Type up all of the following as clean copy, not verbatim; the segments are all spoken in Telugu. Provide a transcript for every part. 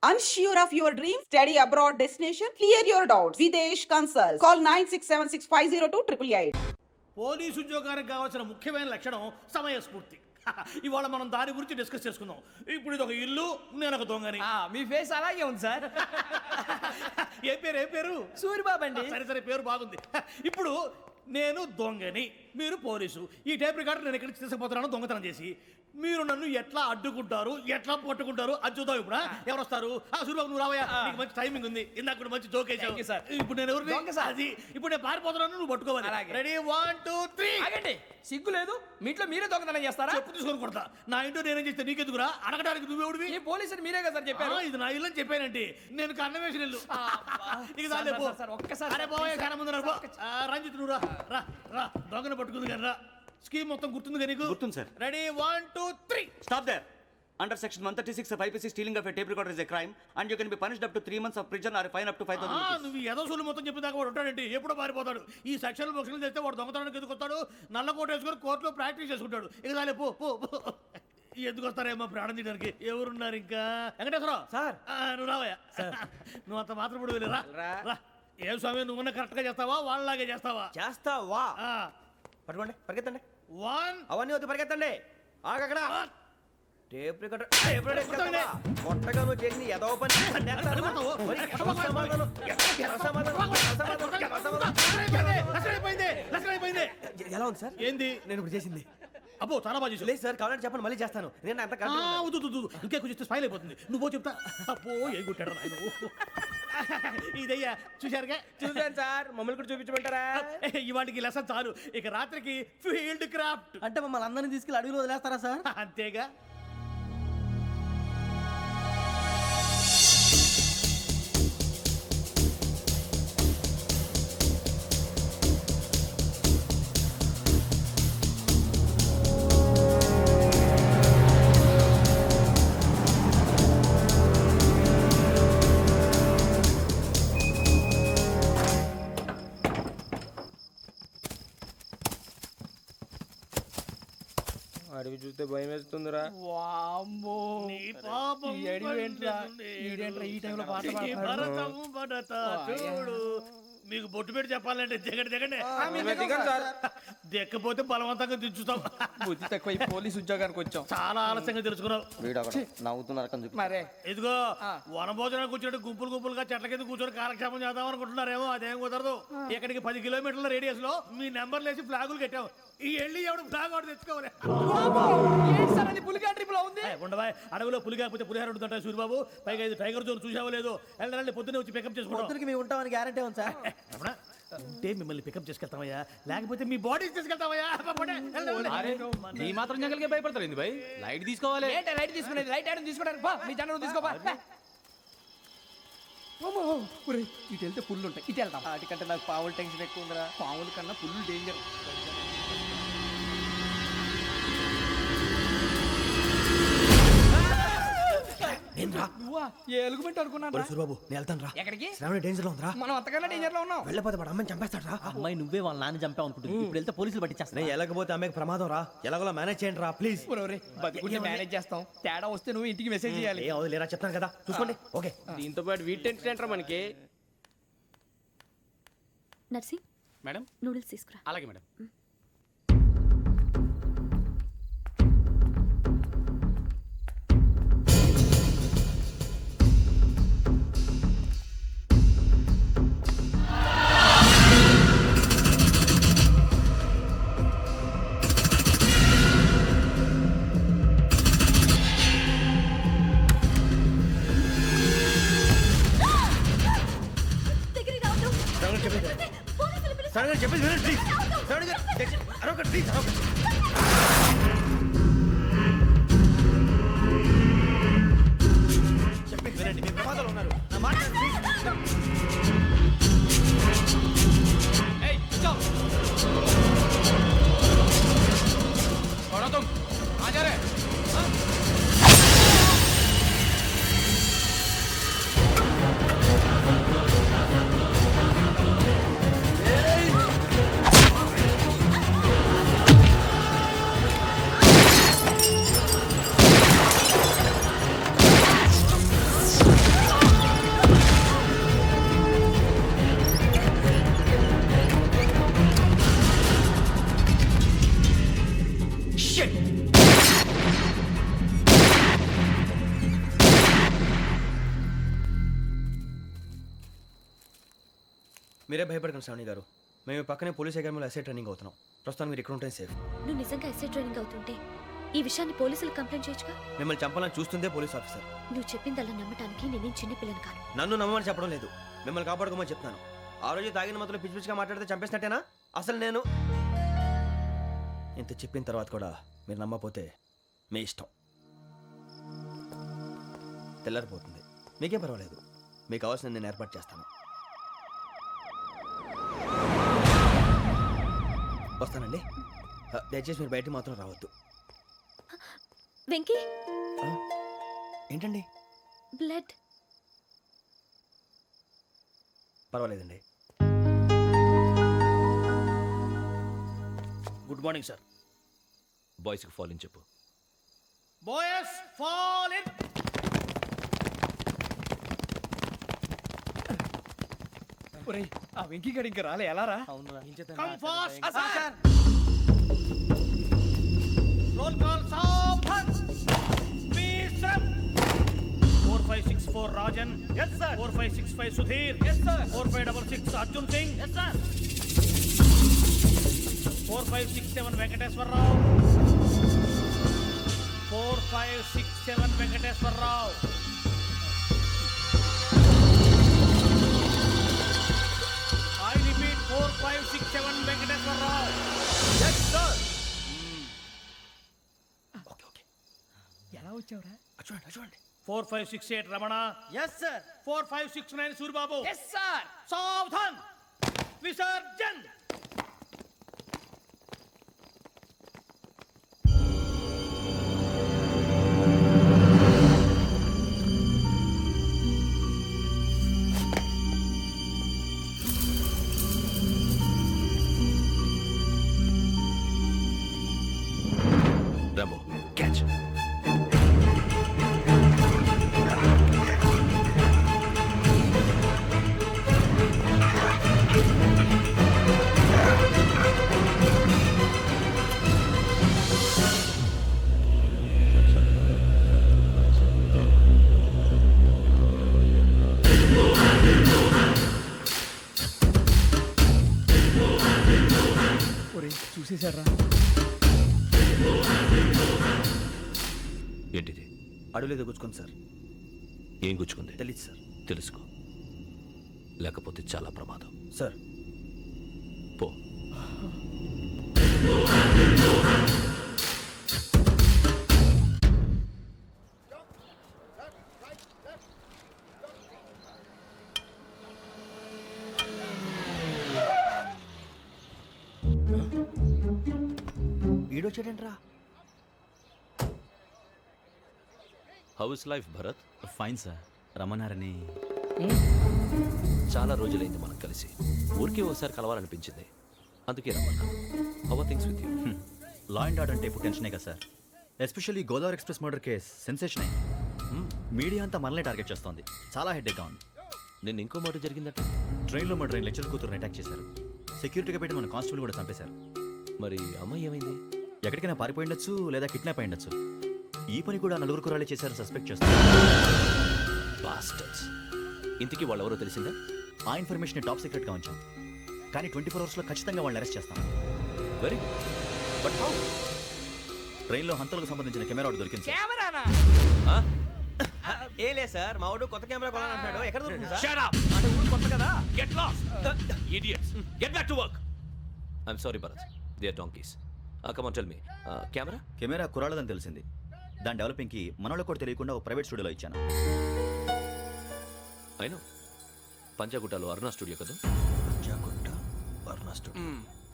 Unsure of your dream? Study abroad destination? Clear your doubts. Videsh Consult. Call 9676502888. Police ఉద్యోగానికి కావాల్సిన ముఖ్యమైన లక్షణం సమయస్ఫూర్తి. ఇవాళ మనం దాని గురించి డిస్కస్ చేసుకుందాం. ఇప్పుడు ఇది ఒక ఇల్లు, నేను ఒక దొంగని. మీ ఫేస్ అలాగే ఉంది సార్. ఏ పేరు? సూరిబాబు అండి. సరే పేరు బాగుంది. ఇప్పుడు నేను దొంగని, మీరు పోలీసు. ఈ టైప్ రికార్డు నేను ఎక్కడికి తీసుకుపోతున్నాను దొంగతనం చేసి. మీరు నన్ను ఎట్లా అడ్డుకుంటారు, ఎట్లా పట్టుకుంటారు అది చూద్దాం. ఇప్పుడు ఎవరు వస్తారు? సూరిబాబు నువ్వు రావయ్యా, నీకు మంచి టైమింగ్ ఉంది. ఇందాక కూడా మంచి జోక్ వేసావు. ఇప్పుడు నేను ఎవరు? అది ఇప్పుడు నేను పారిపోతున్నాను, నువ్వు పట్టుకోవాలి. రెడీ 1 2 3. ఆగండి, సిగ్గు లేదు? మీ ఇంట్లో మీరే దొంగతనం చేస్తారా? చెప్పు తీసుకొని కొడతా. నా ఇంట్లో నేనేం చేస్తే నీకెందుకురా? అడగడానికి నువ్వెవడివి? ఈ పోలీసులు మీరే కదా సార్ చెప్పారు. ఇది నా ఇల్లు అని చెప్పానంటే నేను కన్న వేసిన ఇల్లు. ఒక్కసారి అరే బాబు కన్న ముందు రంజిత్ నువ్వు రా రా దొంగను పట్టుకుంది కానీ రా. స్కీమ్ మొత్తం గుర్తుంది నీకు? గుర్తుంది sir. Ready 1 2 3. Stop there. Under section 136 of IPC, stealing of a tape recorder is a crime and you can be punished up to 3 months of prison or a fine up to 5,000 rupees. నువ్వు ఏదో సొల్లు మొత్తం చెప్పిన దాకా వాడు ఉంటాడండి. ఎప్పుడో పారిపోతాడు. ఈ సెక్షన్ బుక్స్లు చేస్తే వాడు దొంగతనానికి ఎందుకు వస్తాడు? నల్ల కోట వేసుకొని కోర్టులో ప్రాక్టీస్ చేసుకుంటాడు. ఇక చాలే పో పో ఎందుకు వస్తారేమో ప్రాణం తీయడానికి. ఎవరున్నారు ఇంకా? వెంకటేశ్వరరావు సార్. నువ్వు రావయ్యా. నువ్వు అంత మాత్రం ఇప్పుడు వెళ్ళి రా. ఏ స్వామి నువ్వు కరెక్ట్ గా చేస్తావా వాళ్ళలాగే చేస్తావా? చేస్తావా? పట్టుకోండి, పరిగెత్తండి. 1 అవన్నీ వద్దు, పరిగెత్తండి. ఆగక్కడ టేప్ రికార్డర్ కొత్తగా నువ్వు చేసిన ఏదో పని. ఎలా ఉంది సార్? ఏంది నేను ఇప్పుడు చేసింది? అబ్బో చాలా బాగా చేసావు. లేదు సార్, కావాలంటే చెప్పండి, మళ్ళీ చేస్తాను. నేను అంత ఇంకే కొంచెం స్మైల్ అయిపోతుంది. నువ్వు చెప్తా. అబ్బో ఏ కొట్టాడు ఆయన. ఇదయ్యా చూశారుగా? చూసాను సార్. మమ్మల్ని కూడా చూపించమంటారా? ఇవాటికి లెసన్ చాలు. ఇక రాత్రికి ఫీల్డ్ క్రాఫ్ట్. అంటే మమ్మల్ని అందరినీ తీసుకెళ్ళి అడుగులు వదిలేస్తారా సార్? అంతేగా. అడిగి చూస్తే భయం వేస్తుందిరా. మీకు బొట్టు పెట్టి చెప్పాలంటే దిగండి. దిక్కపోతే బలవంతంగా దించుతాం. బుద్ధి తక్కువ, పోలీస్ ఉద్యోగానికి వచ్చాం. చాలా ఆలస్యంగా తెలుసుకున్నావు. మరే ఇదిగో వనభోజనానికి కూర్చోండి. గుంపులుగా చెట్ల కింద కూర్చొని కాలక్షేపం చేద్దాం అనుకుంటున్నారేమో. అదేం కుదరదు. ఇక్కడికి 10 కిలోమీటర్ల రేడియస్ లో మీ నెంబర్లు వేసి ఫ్లాగులు కట్టాం. ఈ వెళ్ళి ఎవడు ఫ్లాగ్ ఒకటి తెచ్చుకోవాలి. ఉండవా? అడవిలో పులి కాకపోతే పులిహార ఉంటుంట సూరిబాబు. పైగా ఇది టైగర్ జోన్ చూసావో లేదో. వెళ్ళండి పొద్దున్నే వచ్చి పికప్ చేసుకుంటాం. మేము ఉంటామని గ్యారంటీ ఉంది సార్. అంటే మిమ్మల్ని పికప్ చేసుకెళ్తామయ్యా, లేకపోతే మీ బాడీ తీసుకెళ్తామయ్యా. ఈ మాత్రం జంగల్కే భయపడతారు భయ్. లైట్ తీసుకోవాలి. లైట్ తీసుకునేది లైట్ ఐటమ్ తీసుకోవడానికి మీ జనం తీసుకోపా. ఇటు వెళ్తే పుల్లు ఉంటాయి, ఇటు వెళ్తాం. వాటికంటే నాకు పావులు టెన్షన్ ఎక్కువ ఉందిరా. పావుల కన్నా పుల్లు డేంజర్. ఎలుగుబెట్టి అనుకున్నాను. సూరిబాబు నేను వెళ్తాను రా. ఎక్కడికి? శ్రావణి డేంజర్ లో ఉందిరా. మనం అంతకన్నా డేంజర్ లో ఉన్నాం. వెళ్ళపోతే వాడు అమ్మని చంపేస్తాడు రా. అమ్మాయి నువ్వే వాళ్ళ నాన్న చంపావు అనుకుంటుంది. ఇప్పుడు వెళ్తే పోలీసులు పట్టించేస్తా. నేను వెళ్ళకపోతే అమ్మాయికి ప్రమాదం రా. ఎలాగోలా మేనేజ్ చేయండి రా ప్లీజ్. బతికుంటే మేనేజ్ చేస్తాం. తేడా వస్తే నువ్వు ఇంటికి మెసేజ్ చేయాలి. ఏ అవును లేరా చెప్తాను కదా చూసుకోండి. ఓకే. దీంతో పాటు వీటి టెన్షన్ ఏంట్రా మనకి. నర్సింగ్ మేడం నూడిల్స్ తీసుకురా. అలాగే మేడం. చెప్పేసి వినండి ప్లీజ్. శ్రావణి గారు అరొకటి ప్లీజ్. చెప్పేసి వినండి. మీరు ప్రమాదాలు ఉన్నారు. నా మాట ప్లీజ్. మీరే భయపడకండి శ్రావణి గారు. మేము పక్కనే పోలీస్ అకాడమీలో ఎస్ఐ ట్రైనింగ్ అవుతున్నాం. ప్రస్తుతం మీరు ఇక్కడ ఉంటే సేఫ్. నువ్వు నిజంగా ఎస్ఐ ట్రైనింగ్ అవుతుంటే ఈ విషయాన్ని పోలీసులకు కంప్లైంట్ చేయొచ్చుగా. మిమ్మల్ని చంపాలని చూస్తుందే పోలీస్ ఆఫీసర్. నువ్వు చెప్పిందల్లా నమ్మటానికి నేనేం చిన్నపిల్లని కాను. నన్ను నమ్మమని చెప్పడం లేదు, మిమ్మల్ని కాపాడుకోమని చెప్తాను. ఆ రోజు తాగిన మొదలు పిచ్చి పిచ్చిగా మాట్లాడితే చంపేసినట్టేనా? అసలు నేను ఇంత చెప్పిన తర్వాత కూడా మీరు నమ్మపోతే మీ ఇష్టం. తెల్లారిపోతుంది, మీకేం పర్వాలేదు. మీకు కావాల్సిన నేను ఏర్పాటు చేస్తాను. వస్తానండి. దయచేసి మీరు బయటికి మాత్రం రావద్దు. వెంకీ, ఏంటండి? బ్లడ్. పర్వాలేదండి. Good morning sir. బాయ్స్కి ఫాల్ ఇన్ చెప్పు. Boys fall in. ఆ వెంకీ గడి ఇంకా రాలే, ఎలా రా? Come fast sir. Roll call సావధాన్. Speed up. 4564 Rajan. yes sir. 4565 Sudheer. yes sir. 4566 Arjun Singh. yes sir. 4567 Venkateswara Rao. 4567 Venkateswara Rao. I repeat 4567 Venkateswara Rao. yes sir. Okay okay. ఎలా వచ్చావురా? చూడండి చూడండి. 4568 Ramana. Yes sir. 4569 Suribabu. Yes sir. సావధాన్. విసర్జన్. Rambo catch. చూసేశారా? ఏంటిది? అడుగులేదు గుచ్చుకోండి సార్. ఏం గుచ్చుకుంది? తెలీదు సార్. తెలుసుకో, లేకపోతే చాలా ప్రమాదం. సార్ పో. ఈడొచ్చాడంట్రా. How is life Bharat? Fine sir. రమ్మన్నారని. చాలా రోజులైంది మనం కలిసి. ఊరికే ఒకసారి కలవాలనిపించింది, అందుకే రమ్మన్నా. How are things with you? Law and order అంటే ఇప్పుడు టెన్షనే కదా sir. Especially Godavari express murder case sensation అయింది. మీడియా అంతా మనల్ని టార్గెట్ చేస్తోంది. చాలా హెడ్ఏక్గా ఉంది. నిన్న ఇంకో మాట జరిగిందట. ట్రైన్లో మా ట్రైన్ లెక్చర్ కూతురుని అటాక్ చేశారు. సెక్యూరిటీగా పెట్టి మన కానిస్టేబుల్ కూడా చంపేశారు. మరి అమ్మాయి ఏమైంది? ఎక్కడికైనా పారిపోయి ఉండొచ్చు, లేదా కిడ్నాప్ అయి ఉండొచ్చు. ఈ పని కూడా నలుగురు కుర్రాళ్ళే చేశారని సస్పెక్ట్ చేస్తారు. బాస్టర్స్. ఇంతకీ వాళ్ళెవరో తెలిసిందా? ఆ ఇన్ఫర్మేషన్ టాప్ సీక్రెట్గా ఉంచాం, కానీ 24 అవర్స్లో ఖచ్చితంగా వాళ్ళని అరెస్ట్ చేస్తాం. Very good. But how? ట్రైన్లో హంతలకు సంబంధించిన కెమెరా ఒకటి దొరికింది సార్. కెమెరానా? ఏ లే సార్, మా వాడు కొత్త కెమెరా కొనాలంటున్నాడు. ఎక్కడ దొరుకుతుంది సార్? Shut up! అంటే ఊరు కొత్త కదా. Get lost! Idiots! Get back to work! I'm sorry, Bharat. They are donkeys. Come on, tell me. Camera? Camera కుర్రాళ్ళదని తెలిసింది. దాని డెవలపింగ్కి మనోళ్ళకి కూడా తెలియకుండా ఒక ప్రైవేట్ స్టూడియోలో ఇచ్చాను. I know. పంజాగుట్టలో అరుణ స్టూడియో కదా? జాగుట్ట వర్ణ స్టూడియో.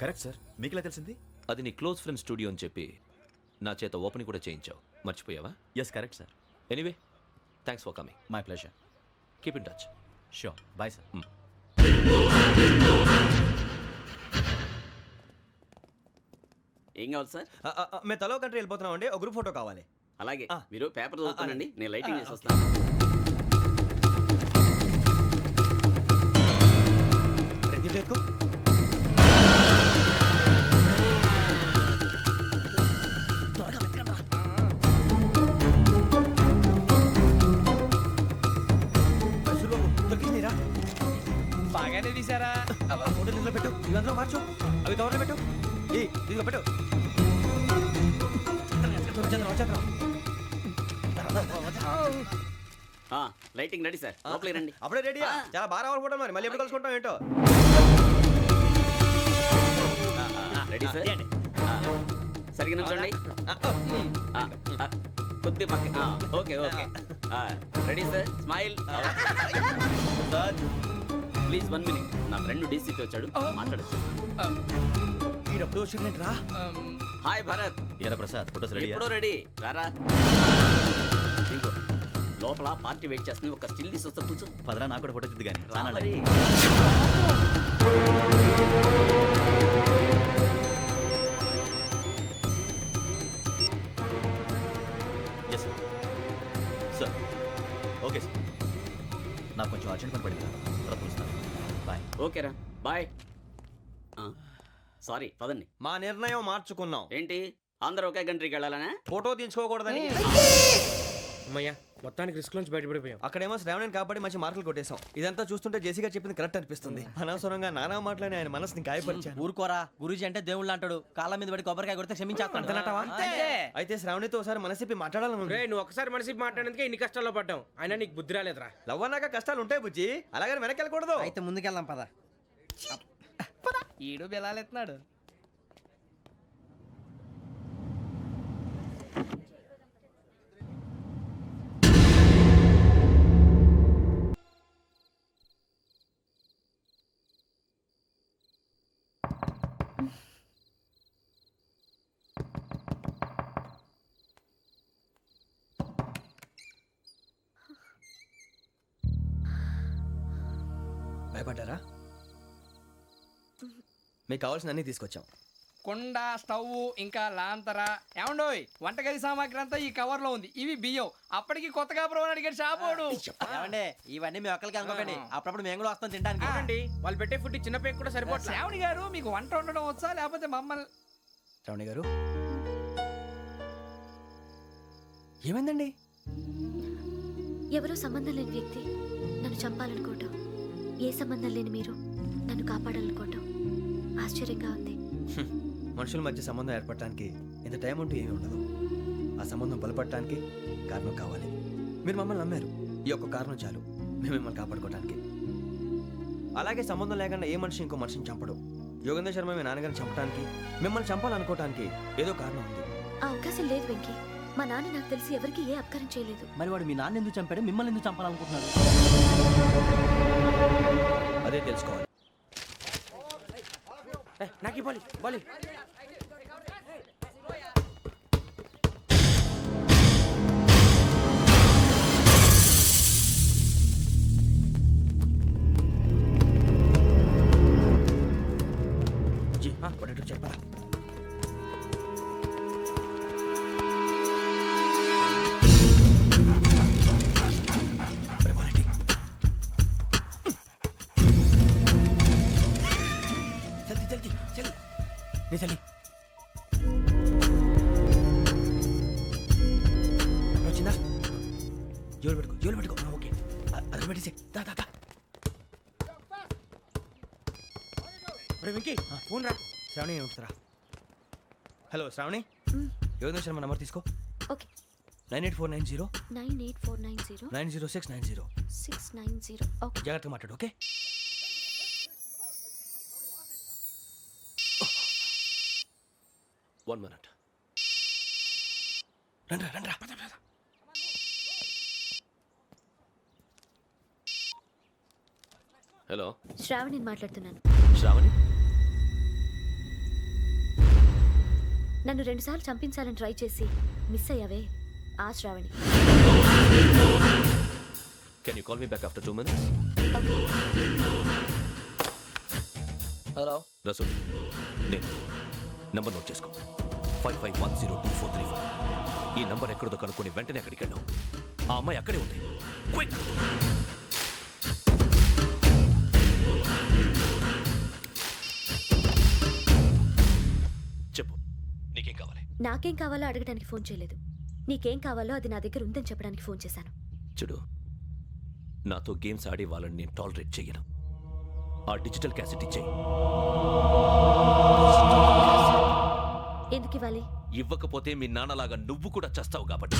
Correct sir. మీకు ఎలా తెలిసింది? అది నీ క్లోజ్ ఫ్రెండ్ స్టూడియో అని చెప్పి నా చేత ఓపెనింగ్ కూడా చేయించావు. మర్చిపోయావా? Yes correct sir. Anyway, thanks for coming. My pleasure. Keep in touch. Sure. Bye sir. ఏం కావాలి సార్? మేము తలో కంట్రీ వెళ్ళిపోతున్నాం అండి. ఒక గ్రూప్ ఫోటో కావాలి. అలాగే, ఆ. మీరు పేపర్ చదువుతానండి, అలాగే. నేను లైటింగ్ చేసి వస్తాను. రెడ్డి ఎక్కువ. బాగానే తీసారా? ఫోటో ఇందులో పెట్టు, ఇవి అందులో మార్చు, అవి కవర్లో పెట్టు, ఇదిగో పెట్టు. లైటింగ్ రెడీ సార్ లోపలికి రండి. అప్పుడే రెడీయా? చాలా బాగా రావాలి ఫోటో, మరి మళ్ళీ ఎప్పుడు కలుసుకుంటాం ఏంటో. Ready sir. సరిగ్గా నుంచోండి. కొద్ది పక్క. Okay okay. Ready sir. Smile. Please 1 minute. నా ఫ్రెండ్ డీసీపీ వచ్చాడు, మాట్లాడచ్చు. ఈడప్పుడు వచ్చిందంటరా. హాయ్ భరత్. ఏరా ప్రసాద్, ఫోటోస్ రెడీ? ఎప్పుడో రెడీ. రారా. ఇంకో లోపల పార్టీ వెయిట్ చేస్తుంది, ఒక స్టిల్ తీసి వస్తా కూర్చో. పదరా, నాకు కూడా ఫోటో చూద్దు కానీ. రా మరి. Yes sir. ఓకే సార్, నాకు కొంచెం అర్జెంట్ పని పడింది, తర్వాత పిలుస్తాను. బాయ్. ఓకేరా బాయ్. సారీ పదండి. మా నిర్ణయం మార్చుకున్నాం. ఏంటి అందరూ ఒకే కంట్రీకి వెళ్ళాలనే? ఫోటో తీసుకోకూడదని. అమ్మయ్యా, మొత్తానికి రిస్క్ నుంచి బయటపడిపోయాం. అక్కడేమో శ్రావణిని కాబట్టి మంచి మార్కులు కొట్టేశాం. ఇదంతా చూస్తుంటే జేసీగా చెప్పింది కరెక్ట్ అనిపిస్తుంది. అనవసరంగా నానా మాటలని ఆయన మనసుని గాయపరిచాను. ఊరుకోరా, గురూజీ అంటే దేవుళ్ళు అంటాడు. కాళ్ళ మీద పడి కొబ్బరికాయ కొడితే క్షమించేస్తాడు. అయితే శ్రావణితో ఒకసారి మనసిప్పి మాట్లాడాలను. రే, నువ్వు ఒకసారి మనిషి మాట్లాడేందుకే ఇన్ని కష్టాల్లో పడ్డాం. అయినా నీకు బుద్ధి రాలేదురా. లవ్ అన్నాక కష్టాలు ఉంటాయి బుజ్జి, అలాగని వెనక్కి వెళ్ళకూడదు. అయితే ముందుకెళ్దాం పద. ఈడు బెలాలెత్తున్నాడు. భయపడ్డారా? మీకు కావాల్సిన అన్ని తీసుకొచ్చాం. కుండ, స్టవ్, ఇంకా లాంతర. ఏమండోయ్, వంటగది సామాగ్రి అంతా ఈ కవర్ లో ఉంది. ఇవి బియ్యం. అప్పటికి కొత్తగా బ్రౌన్ అడిగాడు షాపోడు. ఏమండి, ఇవన్నీ మీ ఒక్కరికి అనుకోకండి, అప్పుడప్పుడు మేము కూడా వస్తాం తినడానికి. అవునండి, వాళ్ళు పెట్టే ఫుడ్ చిన్న పేక్ కూడా సరిపోతుంది. శ్రావణి గారు, మీకు వంట వండడం వచ్చా లేకపోతే మమ్మల్ని? శ్రావణి గారు ఏమైందండి? ఎవరో సంబంధం లేని వ్యక్తి నన్ను చంపాలనుకోవటం, ఏ సంబంధం లేని మీరు నన్ను కాపాడాలనుకోవటం ఆశ్చర్యంగా ఉంది. మనుషుల మధ్య సంబంధం ఏర్పడటానికి ఇంత టైం ఉంటూ ఏమీ ఉండదు. ఆ సంబంధం బలపడటానికి కారణం కావాలి. మీరు మమ్మల్ని నమ్మారు, ఈ ఒక్క కారణం చాలు మేము మిమ్మల్ని కాపాడుకోవడానికి. అలాగే సంబంధం లేకుండా ఏ మనిషి ఇంకో మనిషిని చంపడు. యోగేంద్ర శర్మ మీ నాన్నగారిని చంపడానికి, మిమ్మల్ని చంపాలనుకోవటానికి ఏదో కారణం ఉంది. ఆ అవకాశం లేదు వెంకీ. మా నాన్న నాకు తెలిసి ఎవరికి ఏ అపకారం చేయలేదు. మరి వాడు మీ నాన్న ఎందుకు చంపాడు, మిమ్మల్ని ఎందుకు చంపాలనుకుంటున్నాడు? అదే తెలుసుకోవాలి. నాకు ఇవ్వాలి బాలి. చెప్పరా? చలి వచ్చిందా? జోలు పెట్టుకో. ఓకే, అది పెట్టేసి దా. వెంకీ ఫోన్ రా. శ్రావణి ఉంటుందిరా. హలో శ్రావణి, యోగేంద్ర శర్మ నంబర్ తీసుకో. ఓకే. 98490 98490 90690. 690. ఓకే. జాగ్రత్తగా మాట్లాడు. ఓకే. One minute. రండ్రా. హలో, శ్రావణిని మాట్లాడుతున్నాను. శ్రావణి. నన్ను 2 సార్లు చంపించాలని ట్రై చేసి మిస్ అయ్యావే, ఆ Shravani. Can you call me back after 2 minutes? Hello Rasool, నేను నంబర్ నోట్ చేసుకో. 55102434. ఈ నంబర్ ఎక్కడదో కనుక్కొని వెంటనే అక్కడికి వెళ్ళాం. ఆ అమ్మాయి అక్కడే ఉంది. క్విక్. చెప్పు, నీకేం కావాలి? నాకేం కావాలో అడగడానికి ఫోన్ చేయలేదు. నీకేం కావాలో అది నా దగ్గర ఉందని చెప్పడానికి ఫోన్ చేశాను. చూడు, నాతో గేమ్స్ ఆడే వాళ్ళని నేను టాలరేట్ చెయ్యను. ఆ డిజిటల్ క్యాసెట్ ఇచ్చేయి. ఎందుకు ఇవ్వాలి? ఇవ్వకపోతే మీ నాన్నలాగా నువ్వు కూడా చస్తావు కాబట్టి.